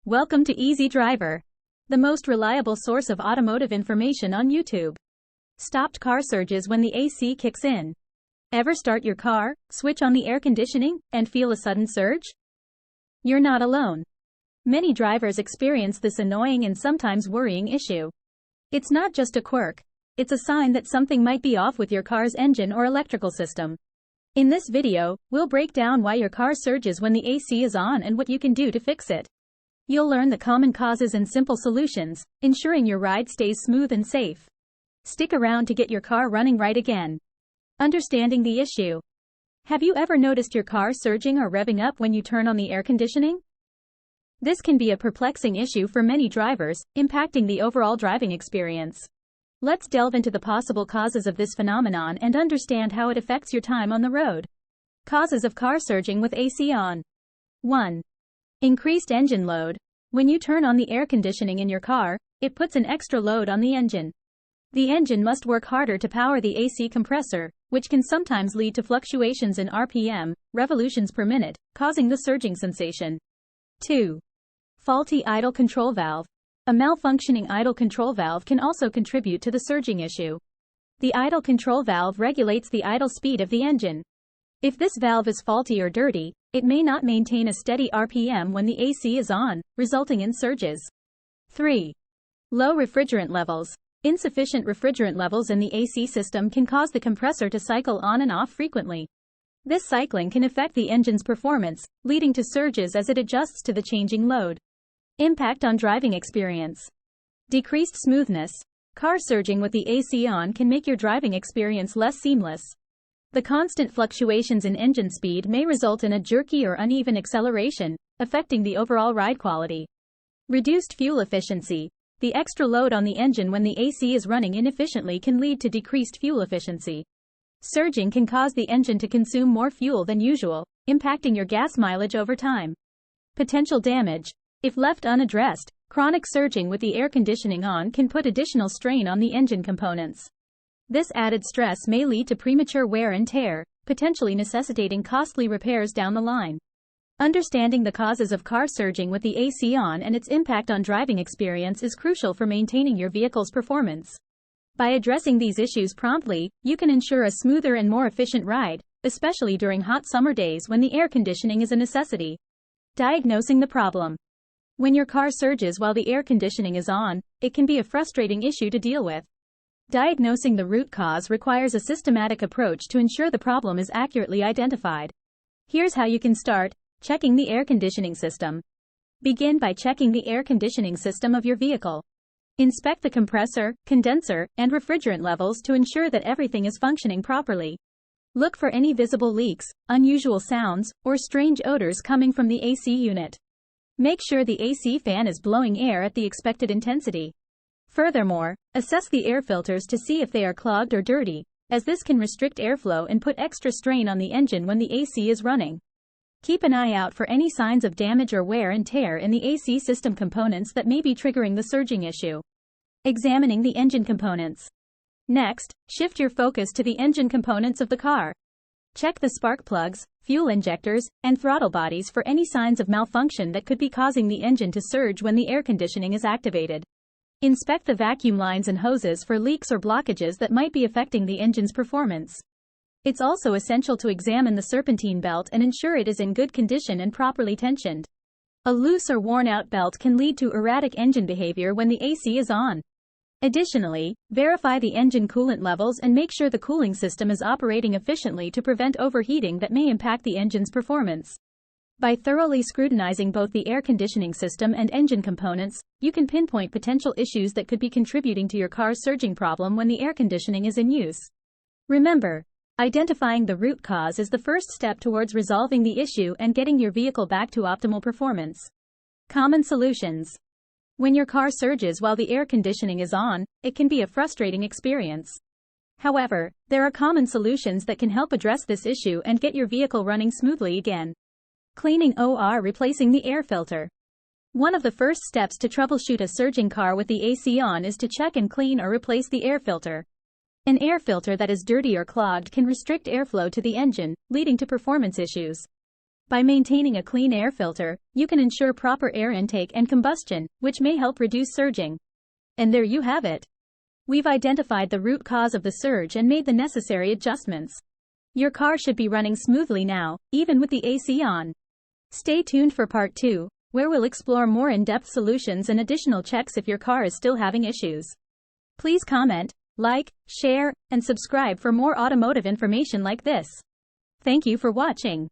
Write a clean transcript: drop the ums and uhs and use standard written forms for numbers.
Welcome to Easy Driver, the most reliable source of automotive information on YouTube. Stopped car surges when the AC kicks in. Ever start your car, switch on the air conditioning, and feel a sudden surge? You're not alone. Many drivers experience this annoying and sometimes worrying issue. It's not just a quirk, it's a sign that something might be off with your car's engine or electrical system. In this video, we'll break down why your car surges when the AC is on and what you can do to fix it. You'll learn the common causes and simple solutions, ensuring your ride stays smooth and safe. Stick around to get your car running right again. Understanding the issue. Have you ever noticed your car surging or revving up when you turn on the air conditioning? This can be a perplexing issue for many drivers, impacting the overall driving experience. Let's delve into the possible causes of this phenomenon and understand how it affects your time on the road. Causes of car surging with AC on. 1. Increased engine load. When you turn on the air conditioning in your car, it puts an extra load on the engine. The engine must work harder to power the AC compressor, which can sometimes lead to fluctuations in RPM, revolutions per minute, causing the surging sensation. 2. Faulty idle control valve. A malfunctioning idle control valve can also contribute to the surging issue. The idle control valve regulates the idle speed of the engine. If this valve is faulty or dirty, it may not maintain a steady RPM when the AC is on, resulting in surges. 3. Low refrigerant levels. Insufficient refrigerant levels in the AC system can cause the compressor to cycle on and off frequently. This cycling can affect the engine's performance, leading to surges as it adjusts to the changing load. Impact on driving experience. Decreased smoothness. Car surging with the AC on can make your driving experience less seamless. The constant fluctuations in engine speed may result in a jerky or uneven acceleration, affecting the overall ride quality. Reduced fuel efficiency. The extra load on the engine when the AC is running inefficiently can lead to decreased fuel efficiency. Surging can cause the engine to consume more fuel than usual, impacting your gas mileage over time. Potential damage. If left unaddressed, chronic surging with the air conditioning on can put additional strain on the engine components. This added stress may lead to premature wear and tear, potentially necessitating costly repairs down the line. Understanding the causes of car surging with the AC on and its impact on driving experience is crucial for maintaining your vehicle's performance. By addressing these issues promptly, you can ensure a smoother and more efficient ride, especially during hot summer days when the air conditioning is a necessity. Diagnosing the problem. When your car surges while the air conditioning is on, it can be a frustrating issue to deal with. Diagnosing the root cause requires a systematic approach to ensure the problem is accurately identified. Here's how you can start: checking the air conditioning system. Begin by checking the air conditioning system of your vehicle. Inspect the compressor, condenser, and refrigerant levels to ensure that everything is functioning properly. Look for any visible leaks, unusual sounds, or strange odors coming from the AC unit. Make sure the AC fan is blowing air at the expected intensity. Furthermore, assess the air filters to see if they are clogged or dirty, as this can restrict airflow and put extra strain on the engine when the AC is running. Keep an eye out for any signs of damage or wear and tear in the AC system components that may be triggering the surging issue. Examining the engine components. Next, shift your focus to the engine components of the car. Check the spark plugs, fuel injectors, and throttle bodies for any signs of malfunction that could be causing the engine to surge when the air conditioning is activated. Inspect the vacuum lines and hoses for leaks or blockages that might be affecting the engine's performance. It's also essential to examine the serpentine belt and ensure it is in good condition and properly tensioned. A loose or worn-out belt can lead to erratic engine behavior when the AC is on. Additionally, verify the engine coolant levels and make sure the cooling system is operating efficiently to prevent overheating that may impact the engine's performance. By thoroughly scrutinizing both the air conditioning system and engine components, you can pinpoint potential issues that could be contributing to your car's surging problem when the air conditioning is in use. Remember, identifying the root cause is the first step towards resolving the issue and getting your vehicle back to optimal performance. Common solutions. When your car surges while the air conditioning is on, it can be a frustrating experience. However, there are common solutions that can help address this issue and get your vehicle running smoothly again. Cleaning or replacing the air filter. One of the first steps to troubleshoot a surging car with the AC on is to check and clean or replace the air filter. An air filter that is dirty or clogged can restrict airflow to the engine, leading to performance issues. By maintaining a clean air filter, you can ensure proper air intake and combustion, which may help reduce surging. And there you have it. We've identified the root cause of the surge and made the necessary adjustments. Your car should be running smoothly now, even with the AC on. Stay tuned for part 2, where we'll explore more in-depth solutions and additional checks if your car is still having issues. Please comment, like, share, and subscribe for more automotive information like this. Thank you for watching.